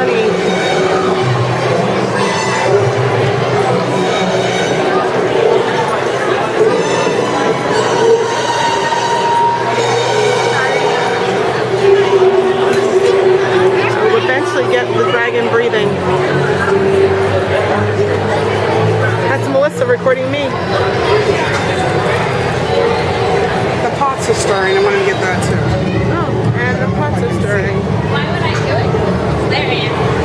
honey. So we'll eventually get the dragon breathing. That's Melissa recording me. The pots are stirring. I want to get that too. Oh, and the pots are stirring. Why would I do it? There I am.